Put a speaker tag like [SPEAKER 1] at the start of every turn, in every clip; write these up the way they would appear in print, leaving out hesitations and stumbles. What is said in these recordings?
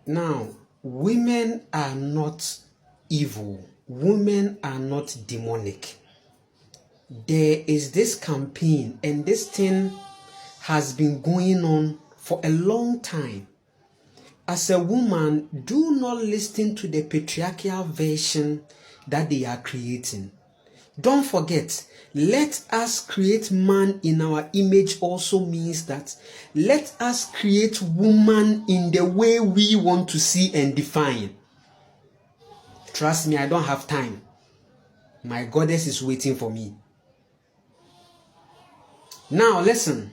[SPEAKER 1] Now, women are not evil. Women are not demonic. There is this campaign, and this thing has been going on for a long time. As a woman, do not listen to the patriarchal version that they are creating. Don't forget, let us create man in our image also means that let us create woman in the way we want to see and define. Trust me, I don't have time. My goddess is waiting for me. Now listen.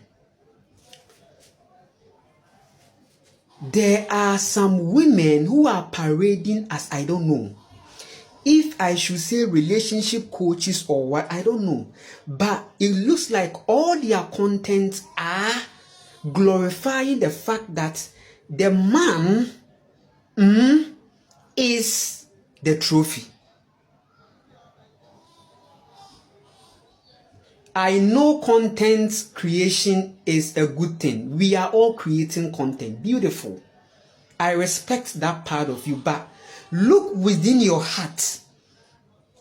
[SPEAKER 1] There are some women who are parading as, I don't know, if I should say relationship coaches or what, I don't know. But it looks like all their contents are glorifying the fact that the man is the trophy. I know content creation is a good thing. We are all creating content. Beautiful. I respect that part of you, but look within your heart.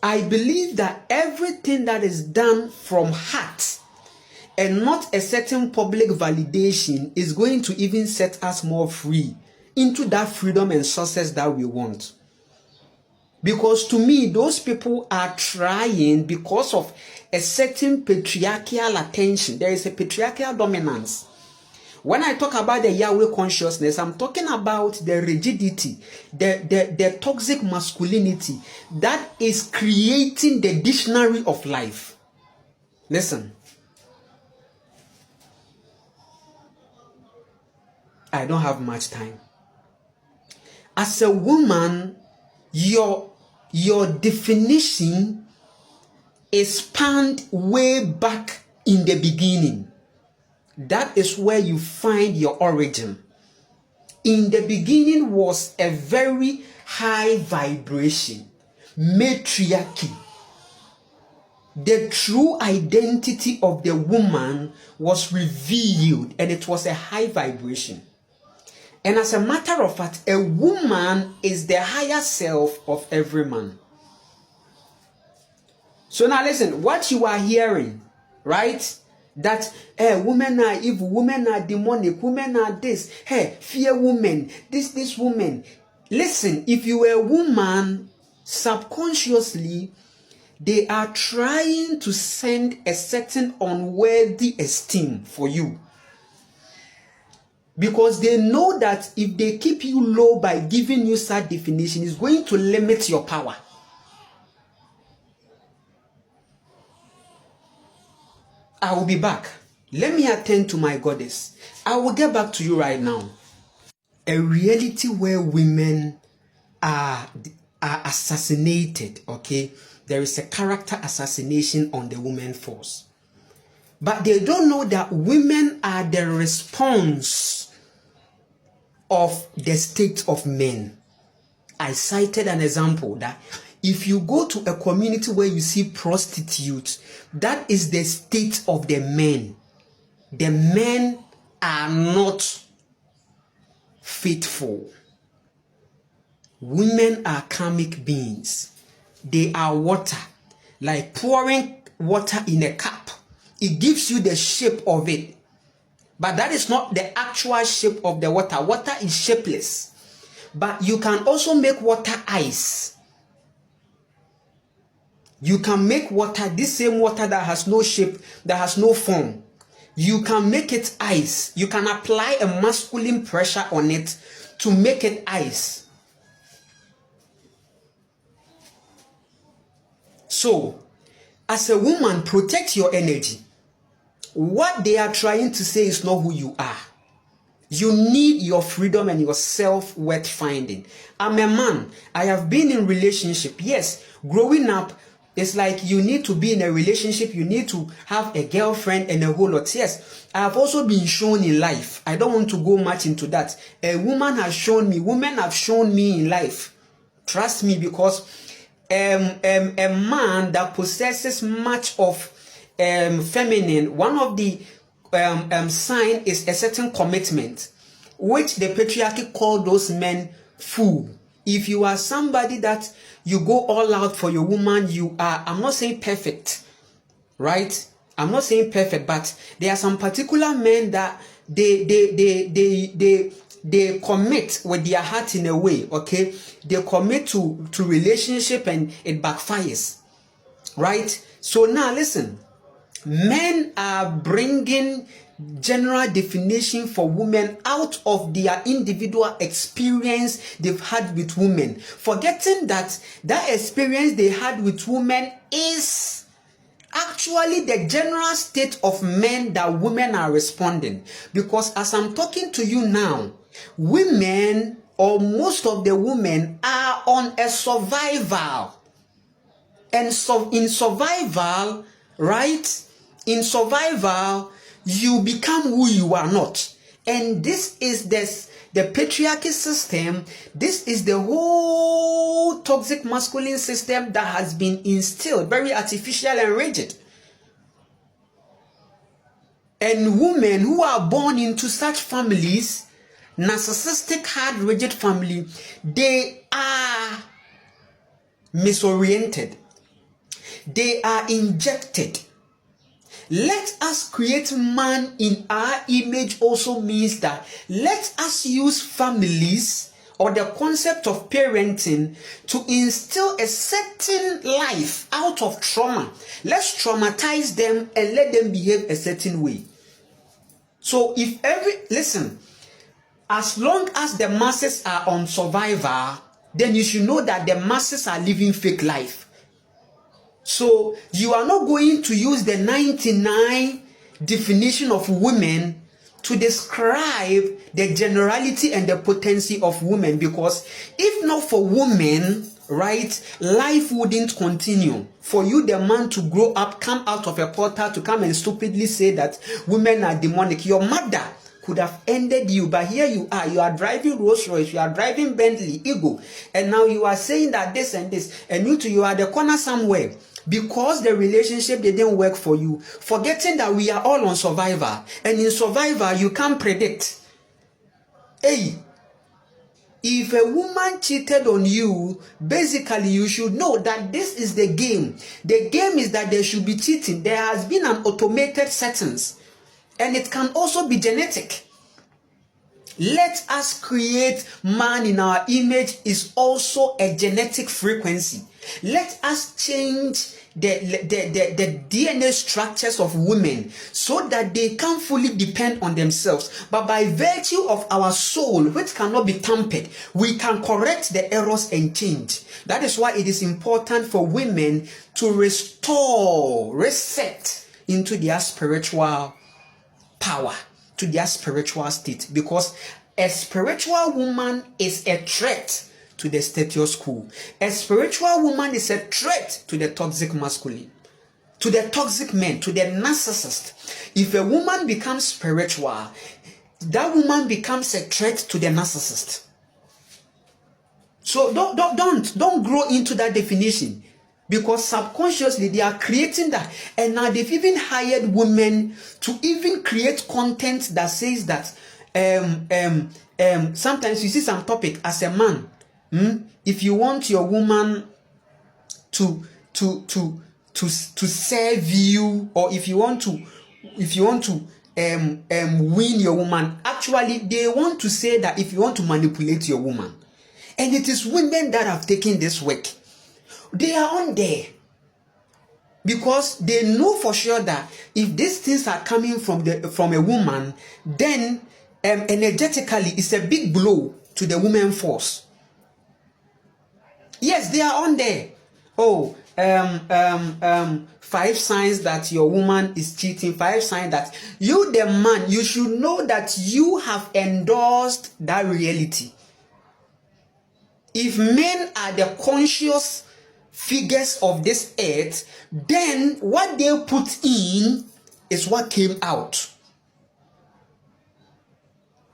[SPEAKER 1] I believe that everything that is done from heart and not a certain public validation is going to even set us more free into that freedom and success that we want. Because to me, those people are trying because of a certain patriarchal attention. There is a patriarchal dominance. When I talk about the Yahweh consciousness, I'm talking about the rigidity, the toxic masculinity that is creating the dictionary of life. Listen. I don't have much time. As a woman, your definition is spanned way back in the beginning. That is where you find your origin. In the beginning was a very high vibration, matriarchy. The true identity of the woman was revealed, and it was a high vibration. And as a matter of fact, a woman is the higher self of every man. So now listen, what you are hearing, right? That women are evil, women are demonic, women are this, fear women, this woman. Listen, if you are a woman, subconsciously, they are trying to send a certain unworthy esteem for you. Because they know that if they keep you low by giving you such definition, it's going to limit your power. I will be back. Let me attend to my goddess. I will get back to you right now. A reality where women are assassinated, okay? There is a character assassination on the women force. But they don't know that women are the response of the state of men. I cited an example that if you go to a community where you see prostitutes, that is the state of the men. The men are not faithful. Women are karmic beings. They are water, like pouring water in a cup. It gives you the shape of it. But that is not the actual shape of the water. Water is shapeless. But you can also make water ice. You can make water, this same water that has no shape, that has no form. You can make it ice. You can apply a masculine pressure on it to make it ice. So, as a woman, protect your energy. What they are trying to say is not who you are. You need your freedom and your self-worth finding. I'm a man. I have been in relationship. Yes, growing up, it's like you need to be in a relationship. You need to have a girlfriend and a whole lot. Yes, I have also been shown in life. I don't want to go much into that. A woman has shown me. Women have shown me in life. Trust me, because a man that possesses much of feminine, one of the sign is a certain commitment, which the patriarchy call those men fool. If you are somebody that you go all out for your woman, you are, I'm not saying perfect, right? I'm not saying perfect, but there are some particular men that they commit with their heart in a way, okay? They commit to relationship and it backfires, right? So now listen, men are bringing general definition for women out of their individual experience they've had with women, forgetting that that experience they had with women is actually the general state of men that women are responding. Because as I'm talking to you now, women, or most of the women, are on a survival. And so in survival, right? In survival, you become who you are not. And this is the patriarchy system. This is the whole toxic masculine system that has been instilled, very artificial and rigid. And women who are born into such families, narcissistic, hard, rigid family, they are misoriented. They are injected. Let us create man in our image also means that let us use families or the concept of parenting to instill a certain life out of trauma. Let's traumatize them and let them behave a certain way. So listen, as long as the masses are on survival, then you should know that the masses are living fake life. So you are not going to use the 99 definition of women to describe the generality and the potency of women, because if not for women, right, life wouldn't continue. For you, the man, to grow up, come out of a portal to come and stupidly say that women are demonic. Your mother could have ended you, but here you are driving Rolls Royce, you are driving Bentley, Ego, and now you are saying that this and this, and you are the corner somewhere. Because the relationship didn't work for you, forgetting that we are all on survivor, and in survivor you can't predict. Hey, if a woman cheated on you, basically you should know that this is the game. The game is that there should be cheating. There has been an automated settings, and it can also be genetic. Let us create man in our image is also a genetic frequency. Let us change the DNA structures of women so that they can fully depend on themselves. But by virtue of our soul, which cannot be tampered, we can correct the errors and change. That is why it is important for women to reset into their spiritual power, to their spiritual state, because a spiritual woman is a threat to the status quo. A spiritual woman is a threat to the toxic masculine, to the toxic men, to the narcissist. If a woman becomes spiritual, that woman becomes a threat to the narcissist. So don't grow into that definition, because subconsciously they are creating that, and now they've even hired women to even create content that says that sometimes you see some topic as a man, if you want your woman to serve you, or if you want to win your woman, actually they want to say that if you want to manipulate your woman. And it is women that have taken this work. They are on there because they know for sure that if these things are coming from a woman, then energetically it's a big blow to the woman force. Yes, they are on there. Oh, 5 signs that your woman is cheating. 5 signs that you, the man, you should know that you have endorsed that reality. If men are the conscious figures of this earth, then what they put in is what came out.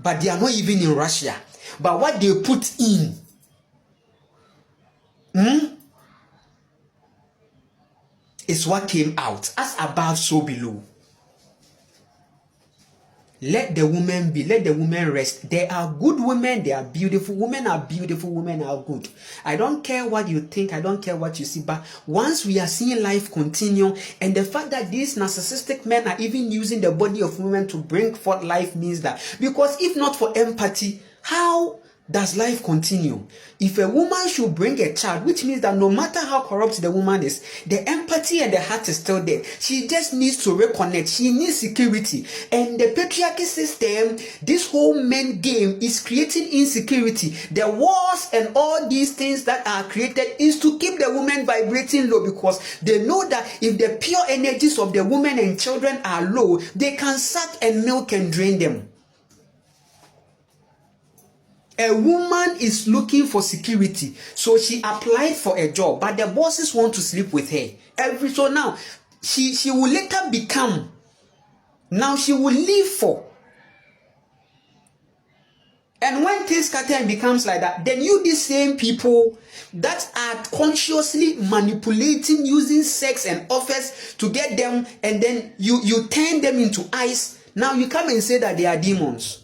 [SPEAKER 1] But they are not even in Russia. But what they put in, is what came out. As above, so below. Let the woman be, let the woman rest. There are good women, there are beautiful women, are beautiful women, are good. I don't care what you think, I don't care what you see, but once we are seeing life continue, and the fact that these narcissistic men are even using the body of women to bring forth life means that, because if not for empathy, how does life continue? If a woman should bring a child, which means that no matter how corrupt the woman is, the empathy and the heart is still there. She just needs to reconnect. She needs security. And the patriarchy system, this whole men game is creating insecurity. The wars and all these things that are created is to keep the woman vibrating low, because they know that if the pure energies of the women and children are low, they can suck and milk and drain them. A woman is looking for security, so she applied for a job, but the bosses want to sleep with her. So now she will later become. Now she will live for. And when things scatter and becomes like that, then you, these same people that are consciously manipulating, using sex and offers to get them, and then you turn them into ice. Now you come and say that they are demons.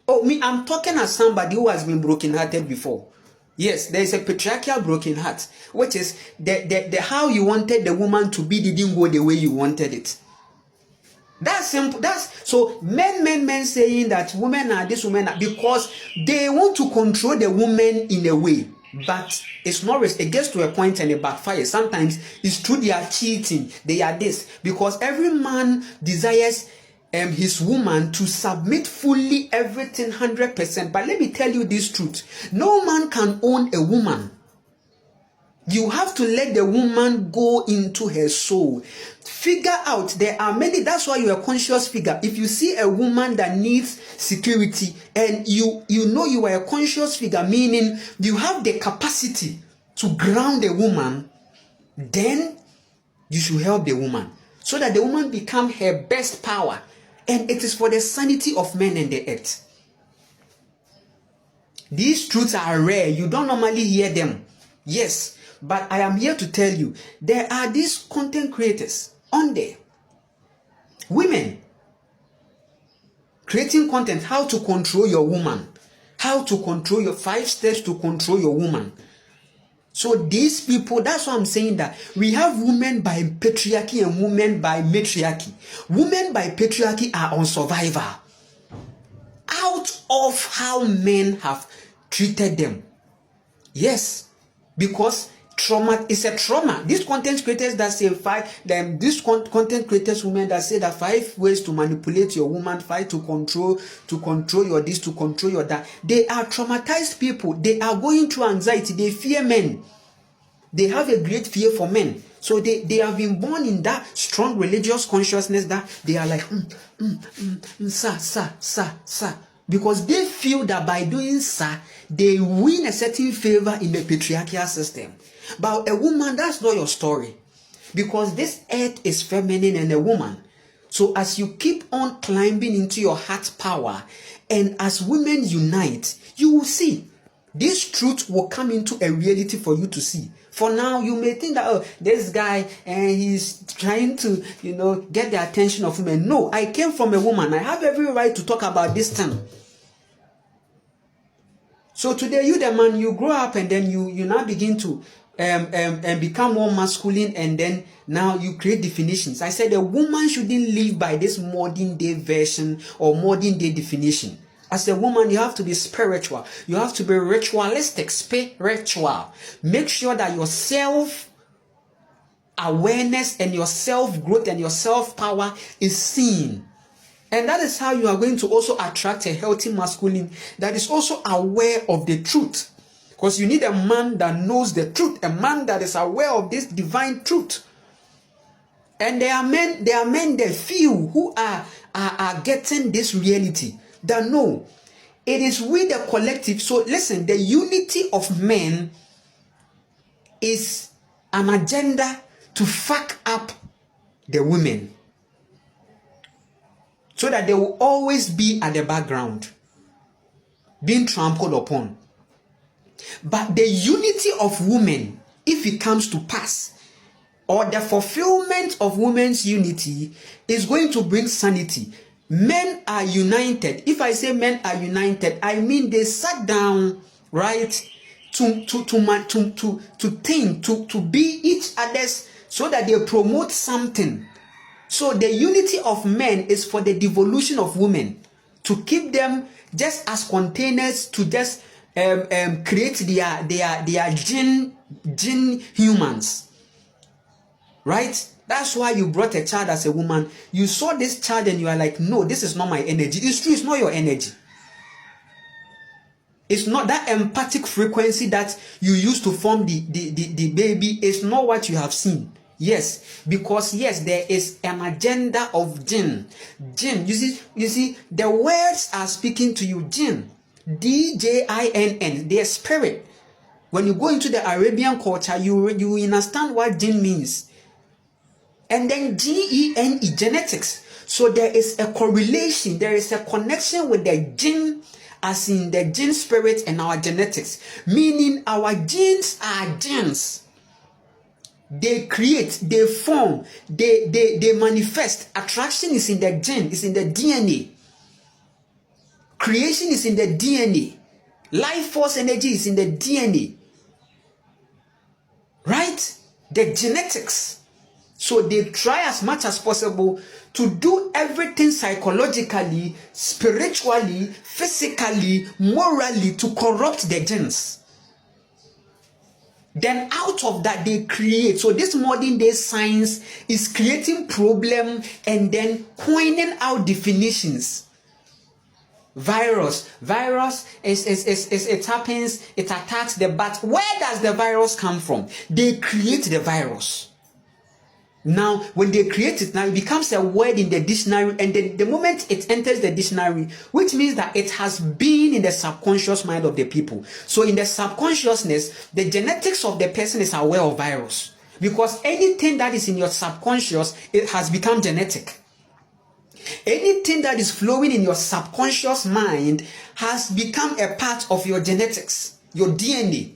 [SPEAKER 1] Oh, me, I'm talking as somebody who has been brokenhearted before. Yes, there is a patriarchal broken heart, which is the how you wanted the woman to be didn't go the way you wanted it. That's simple. That's so men saying that women are this, women are, because they want to control the woman in a way, but it's not. It gets to a point and it backfires. Sometimes it's true, they are cheating, they are this, because every man desires his woman to submit fully everything 100%. But let me tell you this truth: no man can own a woman. You have to let the woman go into her soul. Figure out, there are many, that's why you're a conscious figure. If you see a woman that needs security and you know you are a conscious figure, meaning you have the capacity to ground a woman, then you should help the woman so that the woman become her best power. And it is for the sanity of men and the earth. These truths are rare. You don't normally hear them. Yes, but I am here to tell you, there are these content creators on there. Women creating content, how to control your woman. How to control your 5 steps to control your woman. So these people, that's why I'm saying that we have women by patriarchy and women by matriarchy. Women by patriarchy are on survival out of how men have treated them. Yes, because trauma is a trauma. These content creators that say content creators, women that say that 5 ways to manipulate your woman, 5 to control your this, to control your that. They are traumatized people. They are going through anxiety. They fear men. They have a great fear for men. So they have been born in that strong religious consciousness that they are like, sa. Because they feel that by doing sa, they win a certain favor in the patriarchal system. But a woman, that's not your story. Because this earth is feminine and a woman. So as you keep on climbing into your heart power, and as women unite, you will see. This truth will come into a reality for you to see. For now, you may think that, oh, this guy, and he's trying to, get the attention of women. No, I came from a woman. I have every right to talk about this thing. So today, you the man, you grow up and then you now begin to become more masculine, and then now you create definitions. I said a woman shouldn't live by this modern day version or modern day definition. As a woman, you have to be spiritual. You have to be ritualistic, spiritual. Make sure that your self-awareness and your self-growth and your self-power is seen. And that is how you are going to also attract a healthy masculine that is also aware of the truth. Because you need a man that knows the truth, a man that is aware of this divine truth. And there are men, the few who are getting this reality. That no, it is with the collective. So listen, the unity of men is an agenda to fuck up the women, so that they will always be at the background, being trampled upon. But the unity of women, if it comes to pass, or the fulfillment of women's unity, is going to bring sanity. Men are united. If I say men are united, I mean they sat down, right, to think, to be each other's, so that they promote something. So the unity of men is for the devolution of women, to keep them just as containers to just create their gene humans, right? That's why you brought a child as a woman. You saw this child and you are like, no, this is not my energy. It's true, it's not your energy. It's not that empathic frequency that you use to form the baby. It's not what you have seen. Yes, because yes, there is an agenda of jinn. Jinn, you see, the words are speaking to you. Jinn, D-J-I-N-N, their spirit. When you go into the Arabian culture, you understand what jinn means. And then G-E-N-E, genetics. So there is a correlation, there is a connection with the jinn, as in the jinn spirit and our genetics. Meaning our genes are jinns. They create, they form, they manifest. Attraction is in the gene, is in the DNA. Creation is in the DNA. Life force energy is in the DNA. Right? The genetics. So they try as much as possible to do everything psychologically, spiritually, physically, morally to corrupt the genes. Then out of that they create. So this modern day science is creating problem and then pointing out definitions. Virus is it happens, it attacks the bat. Where does the virus come from? They create the virus. Now, when they create it, now it becomes a word in the dictionary, and then the moment it enters the dictionary, which means that it has been in the subconscious mind of the people. So in the subconsciousness, the genetics of the person is aware of virus. Because anything that is in your subconscious, it has become genetic. Anything that is flowing in your subconscious mind has become a part of your genetics, your DNA.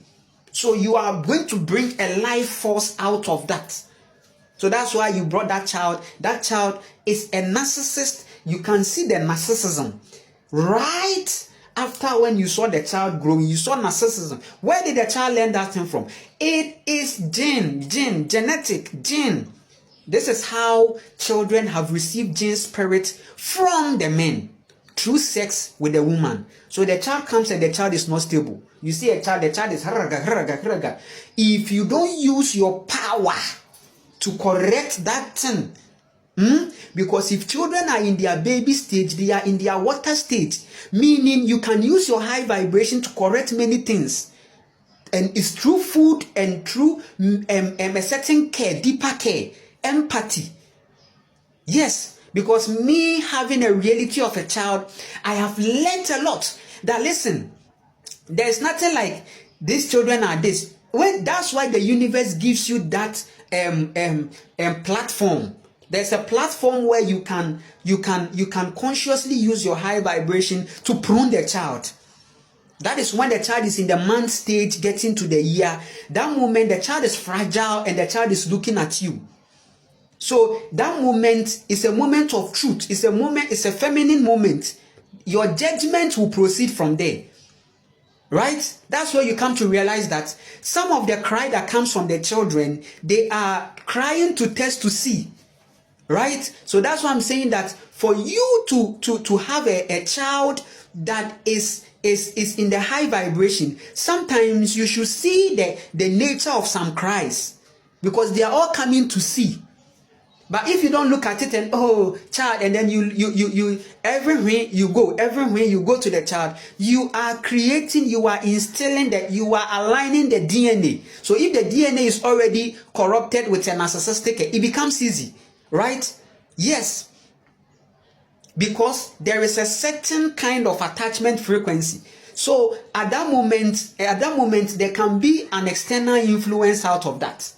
[SPEAKER 1] So you are going to bring a life force out of that. So that's why you brought that child. That child is a narcissist. You can see the narcissism. Right after when you saw the child growing, you saw narcissism. Where did the child learn that thing from? It is genetic, gene. This is how children have received gene spirit from the men through sex with the woman. So the child comes and the child is not stable. You see a child, the child is haraga. If you don't use your power to correct that thing, because if children are in their baby stage, they are in their water stage, meaning you can use your high vibration to correct many things, and it's through food and through a certain care, deeper care, empathy. Yes, because me having a reality of a child, I have learned a lot. That listen, there's nothing like these children are this. Well, that's why the universe gives you that platform. There's a platform where you can consciously use your high vibration to prune the child. That is when the child is in the month stage, getting to the year. That moment, the child is fragile and the child is looking at you. So that moment is a moment of truth. It's a feminine moment. Your judgment will proceed from there. Right? That's where you come to realize that some of the cry that comes from the children, they are crying to test to see. Right? So that's why I'm saying that for you to have a child that is in the high vibration, sometimes you should see the nature of some cries, because they are all coming to see. But if you don't look at it and child, and then you everywhere you go to the child, you are creating, you are instilling that, you are aligning the DNA. So if the DNA is already corrupted with a narcissistic, it becomes easy, right? Yes, because there is a certain kind of attachment frequency. So at that moment, there can be an external influence out of that.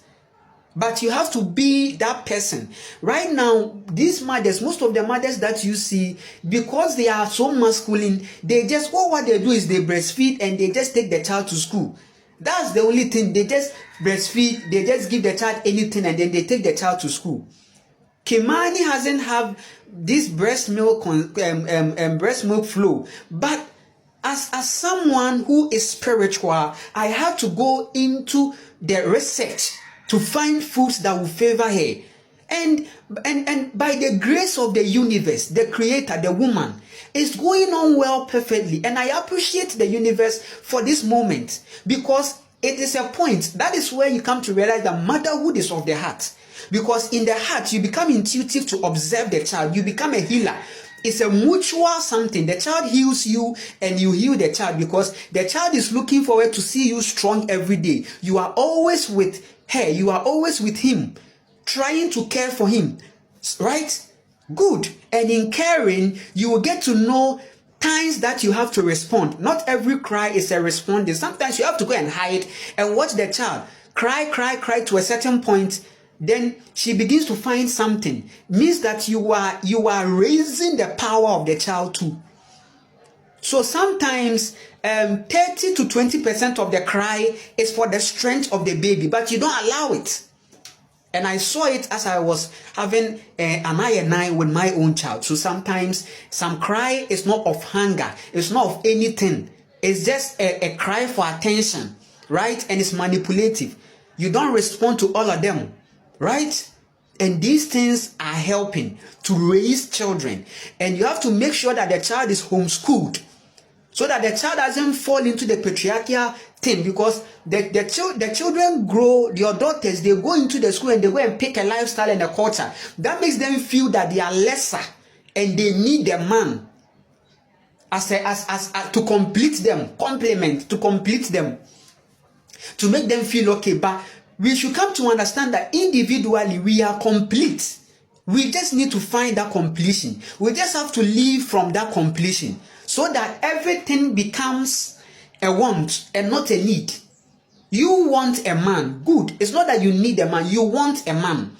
[SPEAKER 1] But you have to be that person. Right now, these mothers, most of the mothers that you see, because they are so masculine, they just, what they do is they breastfeed and they just take the child to school. That's the only thing. They just breastfeed, they just give the child anything and then they take the child to school. Kimani hasn't have this breast milk flow, but as someone who is spiritual, I have to go into the research to find foods that will favor her. And by the grace of the universe, the creator, the woman, is going on well perfectly. And I appreciate the universe for this moment, because it is a point. That is where you come to realize that motherhood is of the heart. Because in the heart, you become intuitive to observe the child. You become a healer. It's a mutual something. The child heals you and you heal the child, because the child is looking forward to see you strong every day. You are always with her. You are always with him, trying to care for him. Right? Good. And in caring, you will get to know times that you have to respond. Not every cry is a responding. Sometimes you have to go and hide and watch the child cry to a certain point. Then she begins to find something. Means that you are raising the power of the child too. So sometimes 30 to 20% of the cry is for the strength of the baby, but you don't allow it. And I saw it as I was having an eye with my own child. So sometimes some cry is not of hunger. It's not of anything. It's just a cry for attention, right? And it's manipulative. You don't respond to all of them, right? And these things are helping to raise children. And you have to make sure that the child is homeschooled, so that the child doesn't fall into the patriarchal thing, because the children grow, your daughters, they go into the school and they go and pick a lifestyle and a culture that makes them feel that they are lesser and they need a man as to complete them, to complete them, to make them feel okay. But we should come to understand that individually we are complete. We just need to find that completion. We just have to live from that completion, so that everything becomes a want and not a need. You want a man, good. It's not that you need a man, you want a man.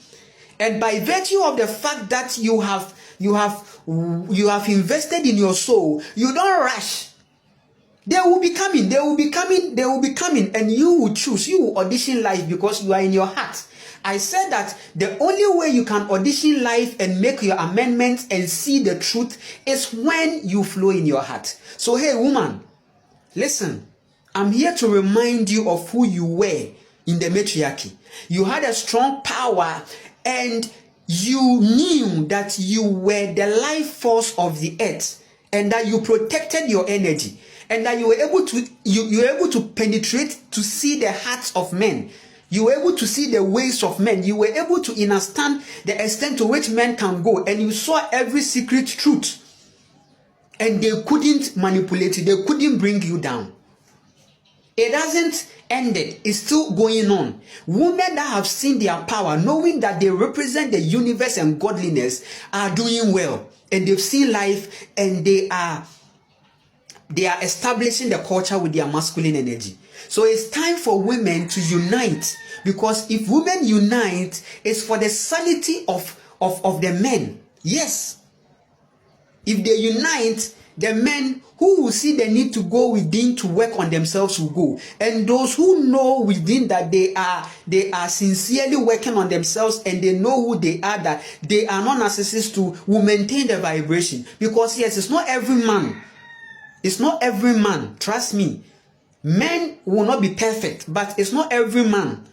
[SPEAKER 1] And by virtue of the fact that you have invested in your soul, you don't rush. They will be coming, and you will choose, you will audition life, because you are in your heart. I said that the only way you can audition life and make your amendments and see the truth is when you flow in your heart. So hey woman, listen, I'm here to remind you of who you were in the matriarchy. You had a strong power, and you knew that you were the life force of the earth, and that you protected your energy, and that you were able to penetrate to see the hearts of men. You were able to see the ways of men. You were able to understand the extent to which men can go, and you saw every secret truth. And they couldn't manipulate you. They couldn't bring you down. It hasn't ended. It's still going on. Women that have seen their power, knowing that they represent the universe and godliness, are doing well. And they've seen life, and they are establishing the culture with their masculine energy. So it's time for women to unite, because if women unite, it's for the sanity of the men. Yes. If they unite, the men who will see the need to go within to work on themselves will go. And those who know within that they are sincerely working on themselves, and they know who they are, that they are not narcissists, will maintain the vibration. Because yes, it's not every man. It's not every man. Trust me. Men will not be perfect, but it's not every man.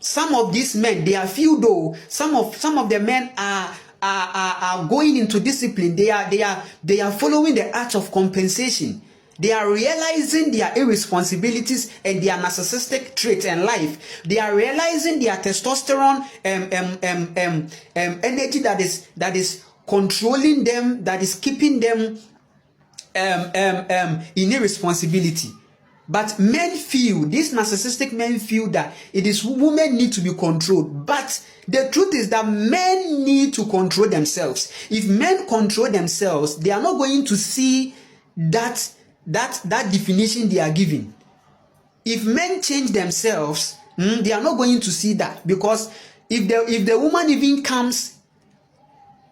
[SPEAKER 1] Some of these men, they are few though. Some of the men are going into discipline. They are following the art of compensation. They are realizing their irresponsibilities and their narcissistic traits in life. They are realizing their testosterone energy that is controlling them, that is keeping them in irresponsibility. But men feel, these narcissistic men feel that it is women need to be controlled. But the truth is that men need to control themselves. If men control themselves, they are not going to see that definition they are giving. If men change themselves, they are not going to see that, because if the woman even comes,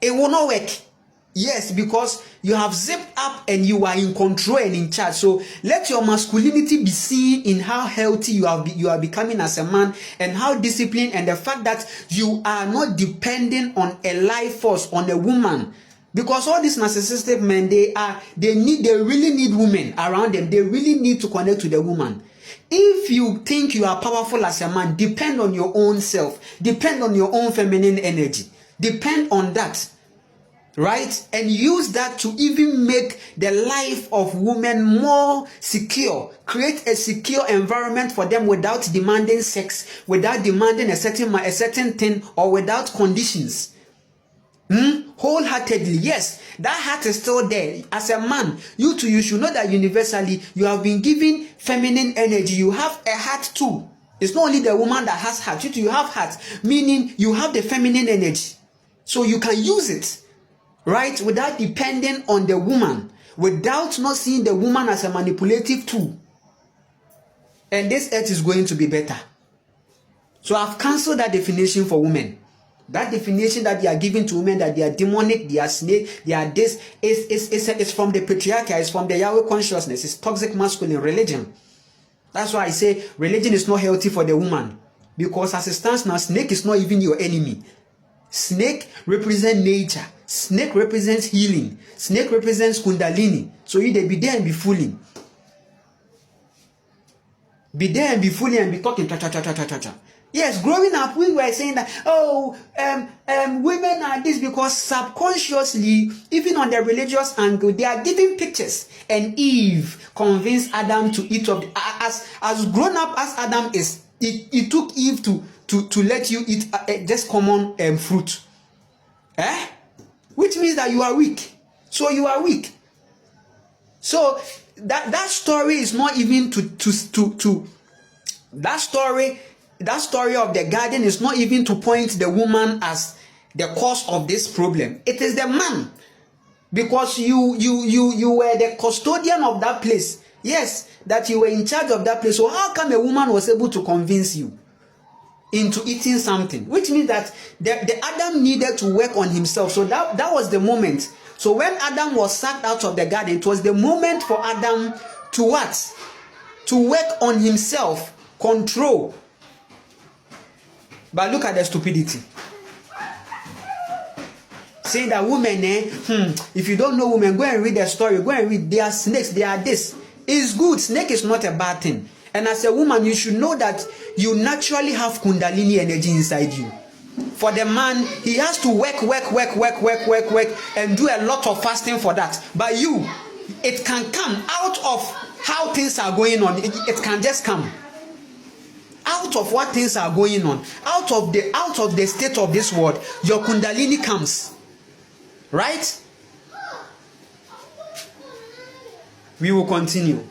[SPEAKER 1] it will not work. Yes, because you have zipped up and you are in control and in charge. So let your masculinity be seen in how healthy you are becoming as a man, and how disciplined, and the fact that you are not depending on a life force, on a woman. Because all these narcissistic men, they really need women around them. They really need to connect to the woman. If you think you are powerful as a man, depend on your own self. Depend on your own feminine energy. Depend on that. Right? And use that to even make the life of women more secure. Create a secure environment for them without demanding sex, without demanding a certain thing, or without conditions. Wholeheartedly, yes, that heart is still there. As a man, you should know that universally you have been given feminine energy. You have a heart too. It's not only the woman that has heart. You have heart, meaning you have the feminine energy. So you can use it. Right? Without depending on the woman, without not seeing the woman as a manipulative tool. And this earth is going to be better. So I've cancelled that definition for women. That definition that they are giving to women, that they are demonic, they are snake, they are this, it's from the patriarchy, it's from the Yahweh consciousness, it's toxic masculine religion. That's why I say religion is not healthy for the woman. Because as it stands now, snake is not even your enemy. Snake represents nature. Snake represents healing. Snake represents kundalini. So you they be there and be fooling. Be there and be fooling and be talking. Yes, growing up, we were saying that, women are this, because subconsciously, even on the religious angle, they are giving pictures. And Eve convinced Adam to eat of the, as grown up as Adam is, it took Eve to let you eat just common fruit. Which means that you are weak. So you are weak. So that story is not even that story of the garden is not even to point the woman as the cause of this problem. It is the man. Because you were the custodian of that place. Yes, that you were in charge of that place. So how come a woman was able to convince you into eating something? Which means that the Adam needed to work on himself. So that was the moment. So when Adam was sacked out of the garden, it was the moment for Adam to what? To work on himself, control. But look at the stupidity. Saying that women, if you don't know women, go and read their story. Go and read. They are snakes. They are this. It's good. Snake is not a bad thing. And as a woman, you should know that you naturally have kundalini energy inside you. For the man, he has to work, and do a lot of fasting for that. But you, it can come out of how things are going on. It can just come out of what things are going on, out of the state of this world. Your kundalini comes, right? We will continue.